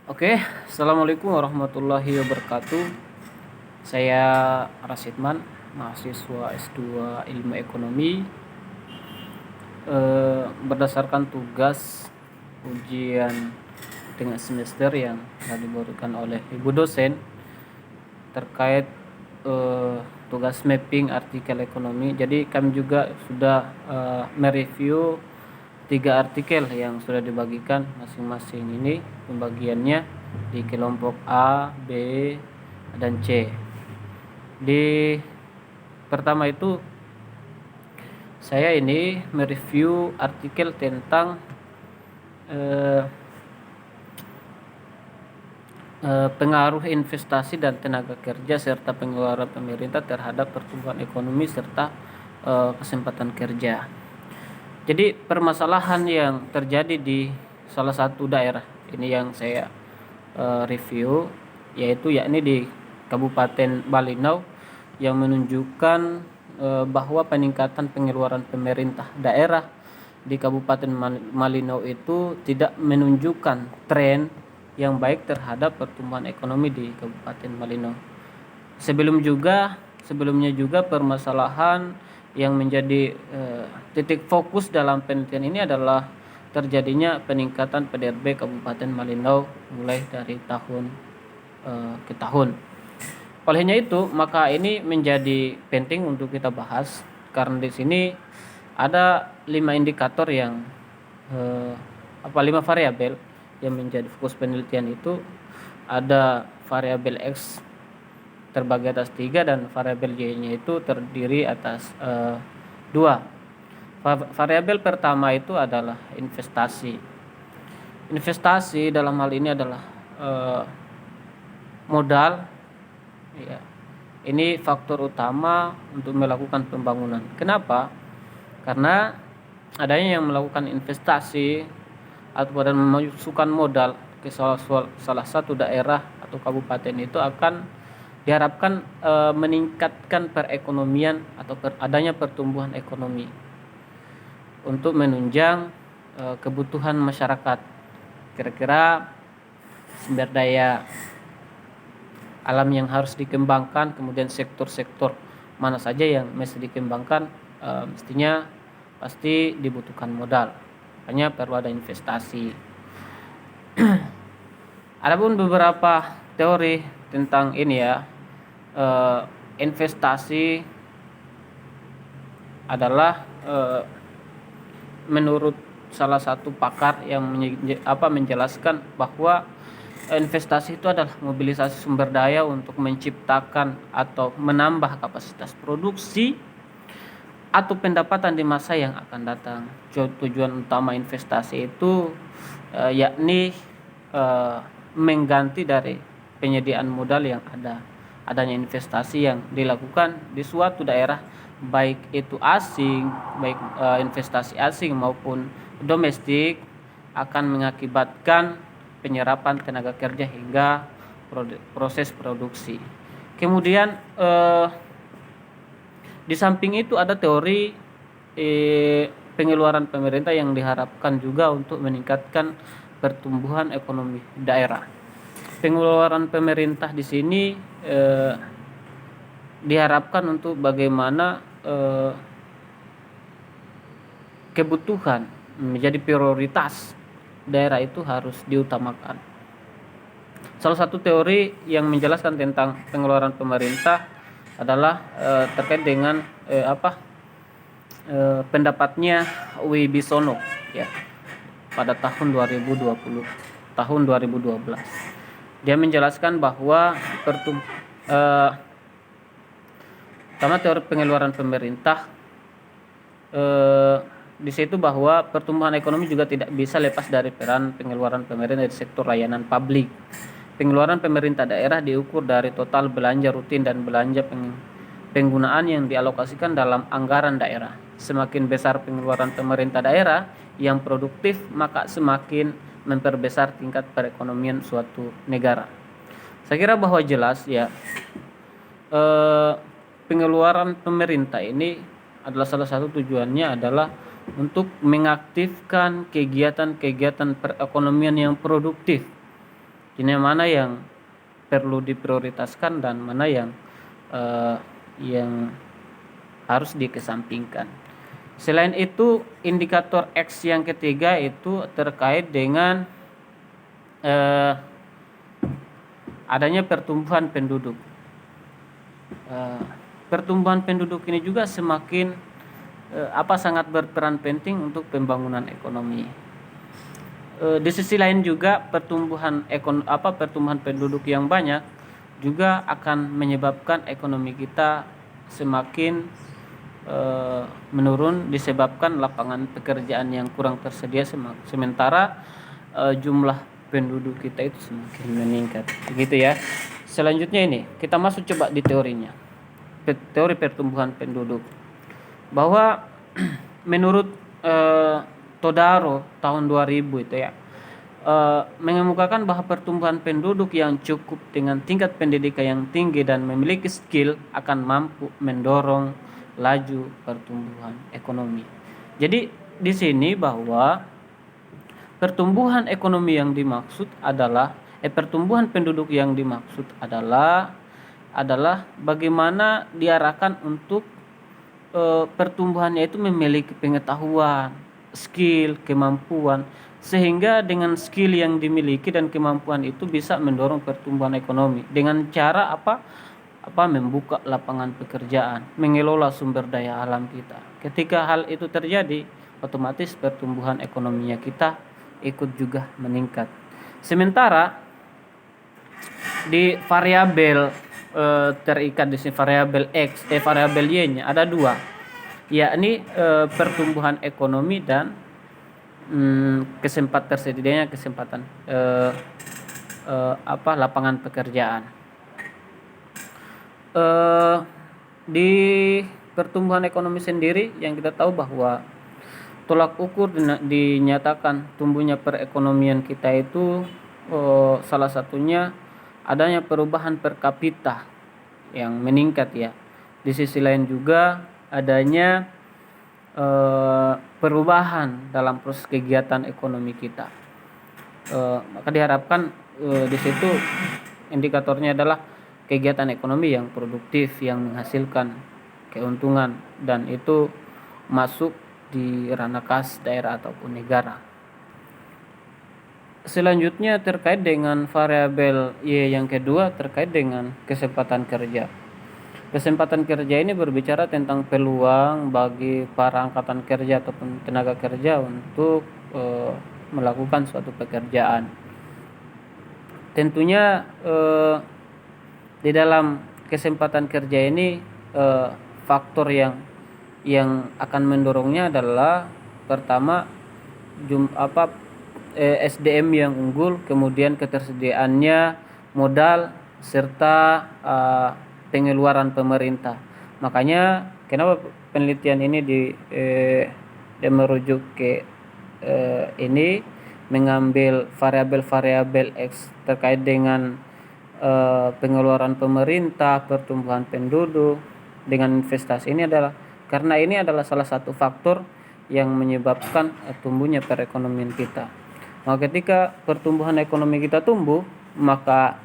Oke, assalamualaikum warahmatullahi wabarakatuh. Saya Rasidman, mahasiswa S2 Ilmu Ekonomi. Berdasarkan tugas ujian tengah semester yang telah diberikan oleh ibu dosen terkait tugas mapping artikel ekonomi. Jadi kami juga sudah mereview 3 artikel yang sudah dibagikan masing-masing ini pembagiannya di kelompok A, B, dan C. Di pertama itu saya ini mereview artikel tentang pengaruh investasi dan tenaga kerja serta pengeluaran pemerintah terhadap pertumbuhan ekonomi serta kesempatan kerja. Jadi permasalahan yang terjadi di salah satu daerah ini yang saya review, yakni di Kabupaten Malinau, yang menunjukkan bahwa peningkatan pengeluaran pemerintah daerah di Kabupaten Malinau itu tidak menunjukkan tren yang baik terhadap pertumbuhan ekonomi di Kabupaten Malinau. Sebelumnya juga permasalahan yang menjadi titik fokus dalam penelitian ini adalah terjadinya peningkatan PDRB Kabupaten Malinau mulai dari tahun ke tahun. Olehnya itu, maka ini menjadi penting untuk kita bahas karena di sini ada 5 indikator yang 5 variabel yang menjadi fokus penelitian itu. Ada variabel X terbagi atas 3 dan variabel Y-nya itu terdiri atas 2. Variabel pertama itu adalah investasi. Investasi dalam hal ini adalah modal. Ya. Ini faktor utama untuk melakukan pembangunan. Kenapa? Karena adanya yang melakukan investasi atau memasukkan modal ke salah satu daerah atau kabupaten itu akan diharapkan meningkatkan perekonomian atau adanya pertumbuhan ekonomi untuk menunjang kebutuhan masyarakat. Kira-kira sumber daya alam yang harus dikembangkan, kemudian sektor-sektor mana saja yang mesti dikembangkan, mestinya pasti dibutuhkan modal. Makanya perlu ada investasi. Adapun beberapa teori tentang ini ya, investasi adalah menurut salah satu pakar yang menjelaskan bahwa investasi itu adalah mobilisasi sumber daya untuk menciptakan atau menambah kapasitas produksi atau pendapatan di masa yang akan datang. Tujuan utama investasi itu yakni mengganti dari penyediaan modal yang ada. Adanya investasi yang dilakukan di suatu daerah, baik itu asing, baik investasi asing maupun domestik, akan mengakibatkan penyerapan tenaga kerja hingga proses produksi. Kemudian di samping itu ada teori pengeluaran pemerintah yang diharapkan juga untuk meningkatkan pertumbuhan ekonomi daerah. Pengeluaran pemerintah di sini diharapkan untuk bagaimana kebutuhan menjadi prioritas daerah itu harus diutamakan. Salah satu teori yang menjelaskan tentang pengeluaran pemerintah adalah terkait dengan pendapatnya Wibisono ya pada tahun 2012. Dia menjelaskan bahwa pertama teori pengeluaran pemerintah di situ bahwa pertumbuhan ekonomi juga tidak bisa lepas dari peran pengeluaran pemerintah di sektor layanan publik. Pengeluaran pemerintah daerah diukur dari total belanja rutin dan belanja penggunaan yang dialokasikan dalam anggaran daerah. Semakin besar pengeluaran pemerintah daerah yang produktif, maka semakin memperbesar tingkat perekonomian suatu negara. Saya kira bahwa jelas ya, pengeluaran pemerintah ini adalah salah satu tujuannya adalah untuk mengaktifkan kegiatan-kegiatan perekonomian yang produktif Ini mana yang perlu diprioritaskan dan mana yang harus dikesampingkan. Selain itu, indikator X yang ketiga itu terkait dengan adanya pertumbuhan penduduk. Pertumbuhan penduduk ini juga semakin sangat berperan penting untuk pembangunan ekonomi. Di sisi lain juga pertumbuhan penduduk yang banyak juga akan menyebabkan ekonomi kita semakin menurun, disebabkan lapangan pekerjaan yang kurang tersedia, sementara jumlah penduduk kita itu semakin meningkat, gitu ya. Selanjutnya ini kita masuk coba di teorinya, teori pertumbuhan penduduk, bahwa menurut Todaro tahun 2000 itu ya, mengemukakan bahwa pertumbuhan penduduk yang cukup dengan tingkat pendidikan yang tinggi dan memiliki skill akan mampu mendorong laju pertumbuhan ekonomi. Jadi di sini bahwa pertumbuhan ekonomi yang dimaksud adalah pertumbuhan penduduk yang dimaksud adalah bagaimana diarahkan untuk pertumbuhannya itu memiliki pengetahuan, skill, kemampuan, sehingga dengan skill yang dimiliki dan kemampuan itu bisa mendorong pertumbuhan ekonomi dengan cara membuka lapangan pekerjaan, mengelola sumber daya alam kita. Ketika hal itu terjadi, otomatis pertumbuhan ekonominya kita ikut juga meningkat. Sementara di variabel terikat di sini variabel X, variabel Y-nya ada dua, yakni pertumbuhan ekonomi dan kesempatan lapangan pekerjaan. Di pertumbuhan ekonomi sendiri yang kita tahu bahwa tolak ukur dinyatakan tumbuhnya perekonomian kita itu salah satunya adanya perubahan per kapita yang meningkat ya. Di sisi lain juga adanya perubahan dalam proses kegiatan ekonomi kita. Maka diharapkan di situ indikatornya adalah kegiatan ekonomi yang produktif, yang menghasilkan keuntungan, dan itu masuk di ranah kas daerah ataupun negara. Selanjutnya terkait dengan variabel Y yang kedua terkait dengan kesempatan kerja. Kesempatan kerja ini berbicara tentang peluang bagi para angkatan kerja ataupun tenaga kerja untuk melakukan suatu pekerjaan. Tentunya di dalam kesempatan kerja ini faktor yang akan mendorongnya adalah pertama SDM yang unggul, kemudian ketersediaannya modal serta pengeluaran pemerintah. Makanya kenapa penelitian ini merujuk ke ini, mengambil variabel-variabel X terkait dengan pengeluaran pemerintah, pertumbuhan penduduk dengan investasi ini adalah karena ini adalah salah satu faktor yang menyebabkan tumbuhnya perekonomian kita. Maka ketika pertumbuhan ekonomi kita tumbuh, maka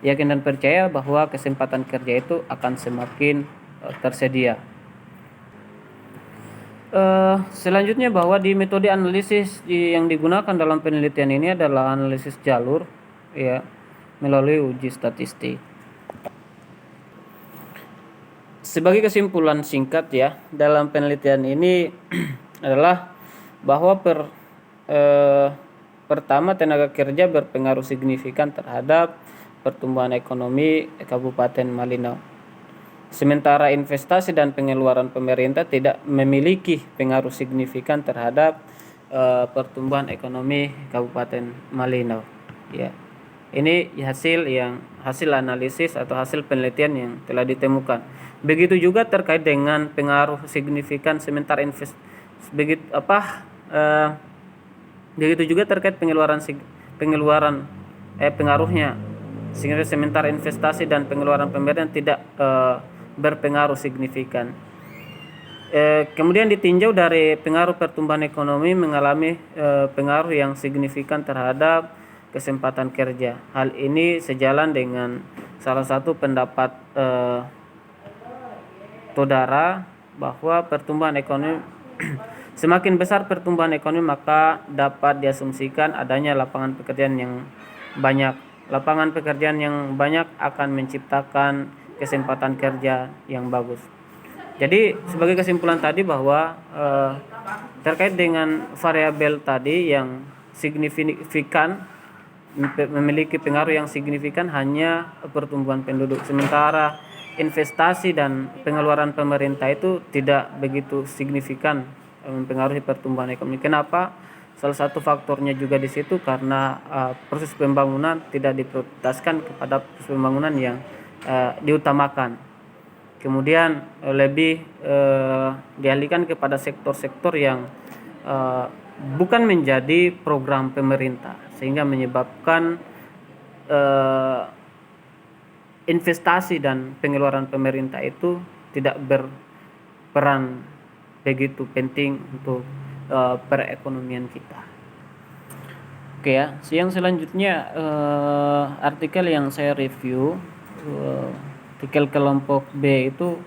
yakin dan percaya bahwa kesempatan kerja itu akan semakin tersedia. Selanjutnya bahwa di metode analisis yang digunakan dalam penelitian ini adalah analisis jalur ya, melalui uji statistik. Sebagai kesimpulan singkat ya, dalam penelitian ini adalah bahwa pertama, tenaga kerja berpengaruh signifikan terhadap pertumbuhan ekonomi Kabupaten Malinau. Sementara investasi dan pengeluaran pemerintah tidak memiliki pengaruh signifikan terhadap pertumbuhan ekonomi Kabupaten Malinau. Ya, ini hasil analisis atau hasil penelitian yang telah ditemukan. Begitu juga terkait dengan pengaruh signifikan sementara begitu juga terkait pengaruhnya sehingga sementara investasi dan pengeluaran pemerintah tidak berpengaruh signifikan. Kemudian ditinjau dari pengaruh pertumbuhan ekonomi mengalami pengaruh yang signifikan terhadap kesempatan kerja. Hal ini sejalan dengan salah satu pendapat Todara bahwa pertumbuhan ekonomi semakin besar pertumbuhan ekonomi maka dapat diasumsikan adanya lapangan pekerjaan yang banyak. Lapangan pekerjaan yang banyak akan menciptakan kesempatan kerja yang bagus. Jadi sebagai kesimpulan tadi bahwa terkait dengan variabel tadi yang signifikan memiliki pengaruh yang signifikan hanya pertumbuhan penduduk, sementara investasi dan pengeluaran pemerintah itu tidak begitu signifikan mempengaruhi pertumbuhan ekonomi. Kenapa? Salah satu faktornya juga di situ karena proses pembangunan tidak diprioritaskan kepada proses pembangunan yang diutamakan. Kemudian lebih dialihkan kepada sektor-sektor yang bukan menjadi program pemerintah, sehingga menyebabkan investasi dan pengeluaran pemerintah itu tidak berperan begitu penting untuk perekonomian kita. Oke ya, yang selanjutnya artikel yang saya review, artikel kelompok B itu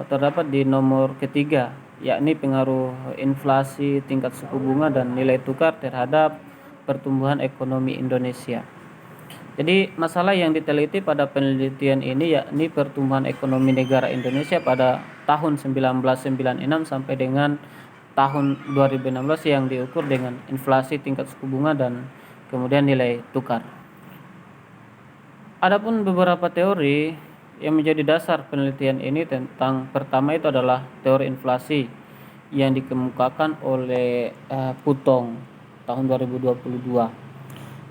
terdapat di nomor ketiga, yakni pengaruh inflasi, tingkat suku bunga dan nilai tukar terhadap pertumbuhan ekonomi Indonesia. Jadi masalah yang diteliti pada penelitian ini yakni pertumbuhan ekonomi negara Indonesia pada tahun 1996 sampai dengan tahun 2016 yang diukur dengan inflasi, tingkat suku bunga dan kemudian nilai tukar. Adapun beberapa teori yang menjadi dasar penelitian ini tentang pertama itu adalah teori inflasi yang dikemukakan oleh Putong tahun 2022.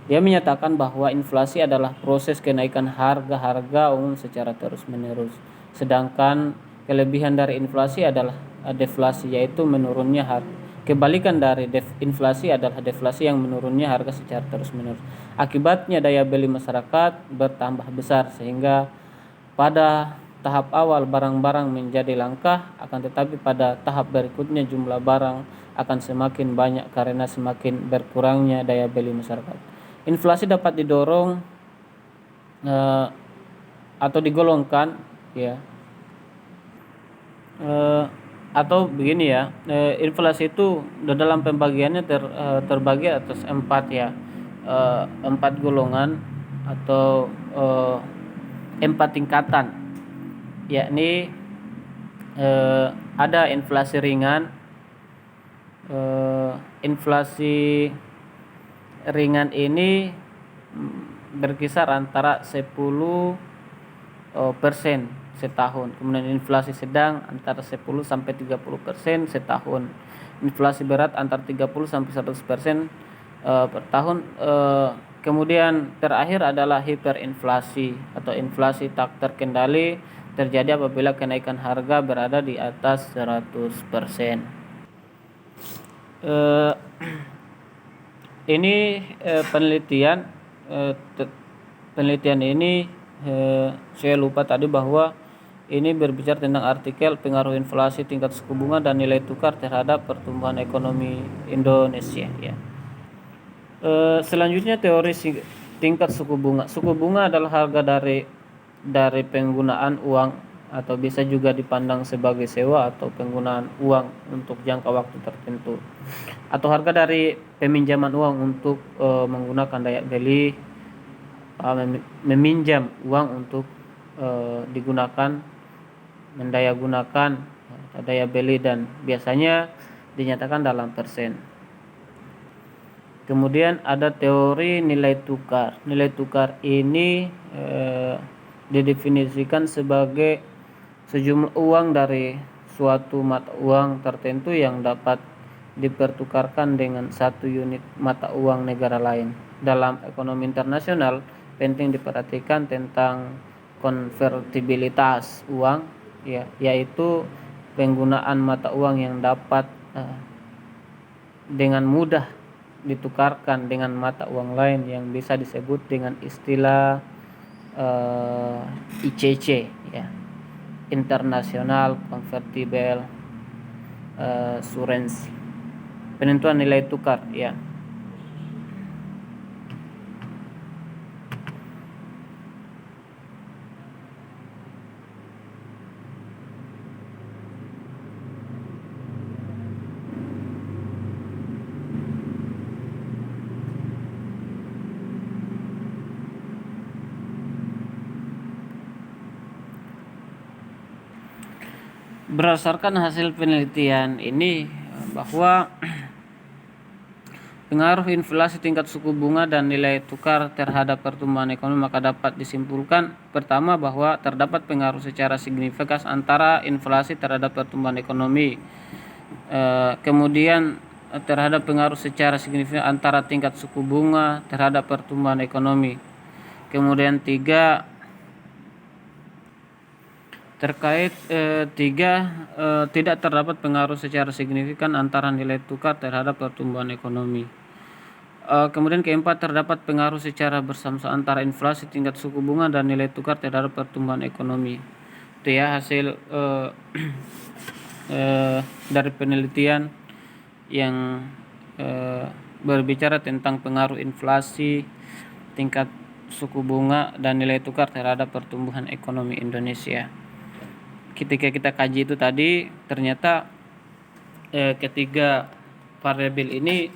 Dia menyatakan bahwa inflasi adalah proses kenaikan harga-harga umum secara terus-menerus. Sedangkan kelebihan dari inflasi adalah deflasi, yaitu menurunnya harga. Kebalikan dari inflasi adalah deflasi yang menurunnya harga secara terus-menerus. Akibatnya daya beli masyarakat bertambah besar sehingga pada tahap awal barang-barang menjadi langka, akan tetapi pada tahap berikutnya jumlah barang akan semakin banyak karena semakin berkurangnya daya beli masyarakat. Inflasi dapat didorong atau digolongkan ya atau begini ya, inflasi itu dalam pembagiannya terbagi atas 4 ya, 4 golongan atau 4 tingkatan, yakni ada inflasi ringan. Inflasi ringan ini berkisar antara 10% setahun. Kemudian inflasi sedang antara 10 sampai 30% setahun. Inflasi berat antara 30 sampai 100% per tahun. Kemudian terakhir adalah hiperinflasi atau inflasi tak terkendali, terjadi apabila kenaikan harga berada di atas 100%. Ini penelitian ini saya lupa tadi bahwa ini berbicara tentang artikel pengaruh inflasi, tingkat suku bunga dan nilai tukar terhadap pertumbuhan ekonomi Indonesia ya. Selanjutnya teori tingkat suku bunga. Suku bunga adalah harga dari penggunaan uang atau bisa juga dipandang sebagai sewa atau penggunaan uang untuk jangka waktu tertentu, atau harga dari peminjaman uang untuk menggunakan daya beli, meminjam uang untuk digunakan mendaya gunakan daya beli, dan biasanya dinyatakan dalam persen. Kemudian ada teori nilai tukar. Nilai tukar ini didefinisikan sebagai sejumlah uang dari suatu mata uang tertentu yang dapat dipertukarkan dengan satu unit mata uang negara lain. Dalam ekonomi internasional penting diperhatikan tentang konvertibilitas uang ya, yaitu penggunaan mata uang yang dapat dengan mudah ditukarkan dengan mata uang lain yang bisa disebut dengan istilah ICC ya, International Convertible Currency, penentuan nilai tukar ya. Berdasarkan hasil penelitian ini bahwa pengaruh inflasi, tingkat suku bunga, dan nilai tukar terhadap pertumbuhan ekonomi, maka dapat disimpulkan pertama bahwa terdapat pengaruh secara signifikan antara inflasi terhadap pertumbuhan ekonomi. Kemudian terhadap pengaruh secara signifikan antara tingkat suku bunga terhadap pertumbuhan ekonomi. Kemudian tidak terdapat pengaruh secara signifikan antara nilai tukar terhadap pertumbuhan ekonomi. Kemudian keempat, terdapat pengaruh secara bersama-sama antara inflasi, tingkat suku bunga, dan nilai tukar terhadap pertumbuhan ekonomi. Itu ya hasil dari penelitian yang berbicara tentang pengaruh inflasi, tingkat suku bunga, dan nilai tukar terhadap pertumbuhan ekonomi Indonesia. Ketika kita kaji itu tadi, ternyata ketiga variabel ini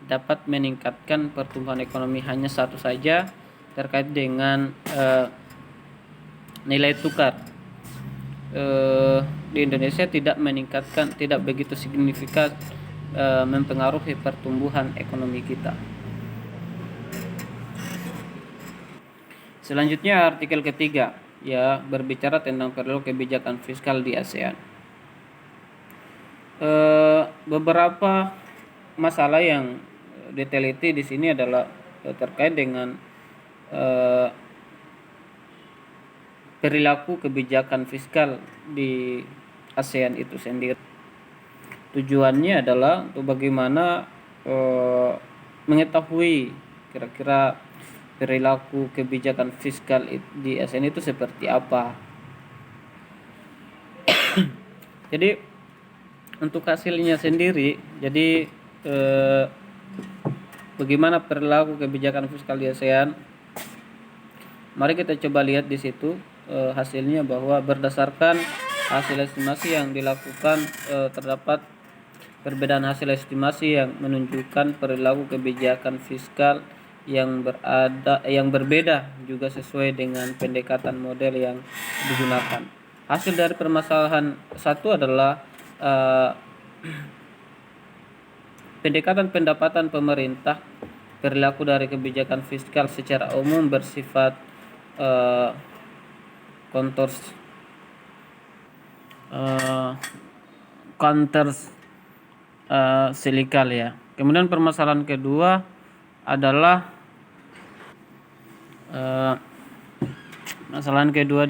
dapat meningkatkan pertumbuhan ekonomi. Hanya satu saja terkait dengan nilai tukar di Indonesia tidak begitu signifikan mempengaruhi pertumbuhan ekonomi kita. Selanjutnya artikel ketiga, ya, berbicara tentang perilaku kebijakan fiskal di ASEAN. Beberapa masalah yang diteliti di sini adalah terkait dengan perilaku kebijakan fiskal di ASEAN itu sendiri. Tujuannya adalah untuk bagaimana mengetahui kira-kira perilaku kebijakan fiskal di ASEAN itu seperti apa. Jadi untuk hasilnya sendiri, jadi bagaimana perilaku kebijakan fiskal di ASEAN? Mari kita coba lihat di situ hasilnya, bahwa berdasarkan hasil estimasi yang dilakukan terdapat perbedaan hasil estimasi yang menunjukkan perilaku kebijakan fiskal yang berbeda juga sesuai dengan pendekatan model yang digunakan. Hasil dari permasalahan satu adalah pendekatan pendapatan pemerintah. Perilaku dari kebijakan fiskal secara umum bersifat counter-cyclical ya. Kemudian permasalahan kedua adalah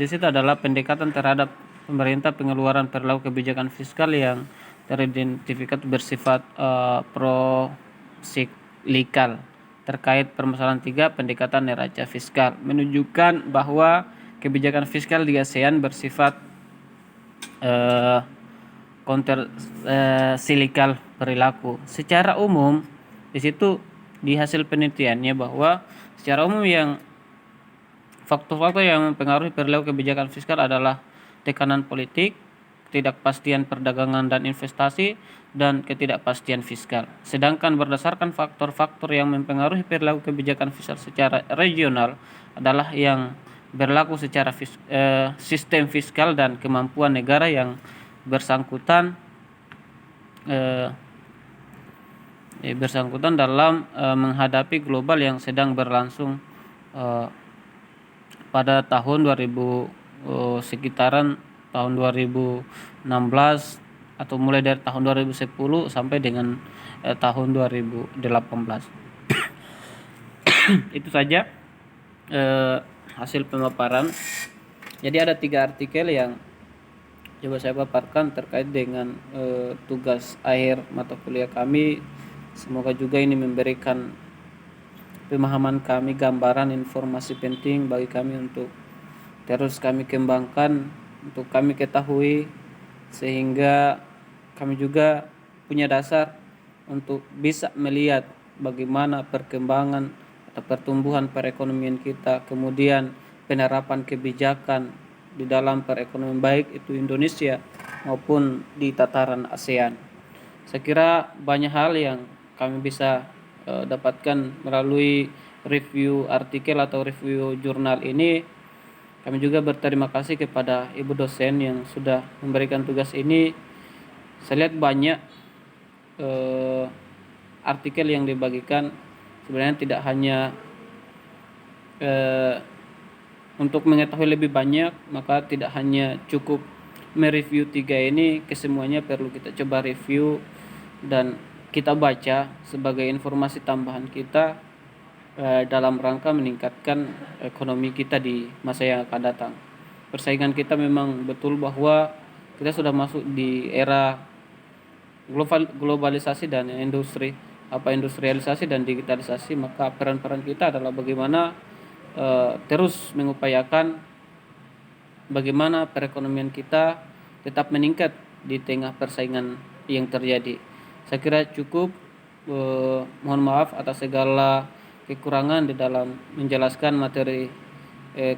di situ adalah pendekatan terhadap pemerintah pengeluaran perilaku kebijakan fiskal yang teridentifikasi bersifat pro-cyclical. Terkait permasalahan 3, pendekatan neraca fiskal menunjukkan bahwa kebijakan fiskal di ASEAN bersifat counter-cyclical perilaku. Secara umum di situ di hasil penelitiannya bahwa secara umum yang faktor-faktor yang mempengaruhi perilaku kebijakan fiskal adalah tekanan politik, ketidakpastian perdagangan dan investasi, dan ketidakpastian fiskal. Sedangkan berdasarkan faktor-faktor yang mempengaruhi perilaku kebijakan fiskal secara regional adalah yang berlaku secara sistem fiskal dan kemampuan negara yang bersangkutan dalam menghadapi global yang sedang berlangsung pada tahun 2000 sekitaran tahun 2016 atau mulai dari tahun 2010 sampai dengan tahun 2018. Itu saja hasil pemaparan. Jadi ada 3 artikel yang coba saya paparkan terkait dengan tugas akhir mata kuliah kami. Semoga juga ini memberikan pemahaman kami, gambaran informasi penting bagi kami untuk terus kami kembangkan, untuk kami ketahui, sehingga kami juga punya dasar untuk bisa melihat bagaimana perkembangan atau pertumbuhan perekonomian kita, kemudian penerapan kebijakan di dalam perekonomian baik itu Indonesia maupun di tataran ASEAN. Saya kira banyak hal yang kami bisa dapatkan melalui review artikel atau review jurnal ini, Kami juga berterima kasih kepada Ibu dosen yang sudah memberikan tugas ini. Saya lihat banyak artikel yang dibagikan sebenarnya tidak hanya untuk mengetahui lebih banyak, maka tidak hanya cukup mereview 3 ini, kesemuanya perlu kita coba review dan kita baca sebagai informasi tambahan kita dalam rangka meningkatkan ekonomi kita di masa yang akan datang. Persaingan kita memang betul bahwa kita sudah masuk di era globalisasi dan industrialisasi dan digitalisasi, maka peran-peran kita adalah bagaimana terus mengupayakan bagaimana perekonomian kita tetap meningkat di tengah persaingan yang terjadi. Saya kira cukup. Mohon maaf atas segala kekurangan di dalam menjelaskan materi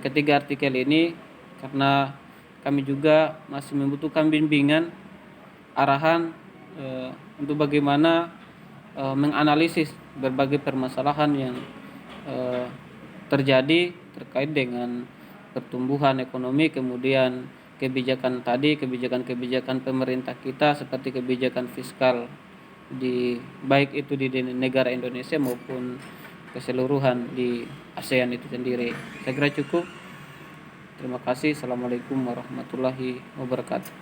ketiga artikel ini, karena kami juga masih membutuhkan bimbingan arahan untuk bagaimana menganalisis berbagai permasalahan yang terjadi terkait dengan pertumbuhan ekonomi, kemudian kebijakan pemerintah kita seperti kebijakan fiskal baik itu di negara Indonesia maupun keseluruhan di ASEAN itu sendiri. Saya kira cukup. Terima kasih. Assalamualaikum warahmatullahi wabarakatuh.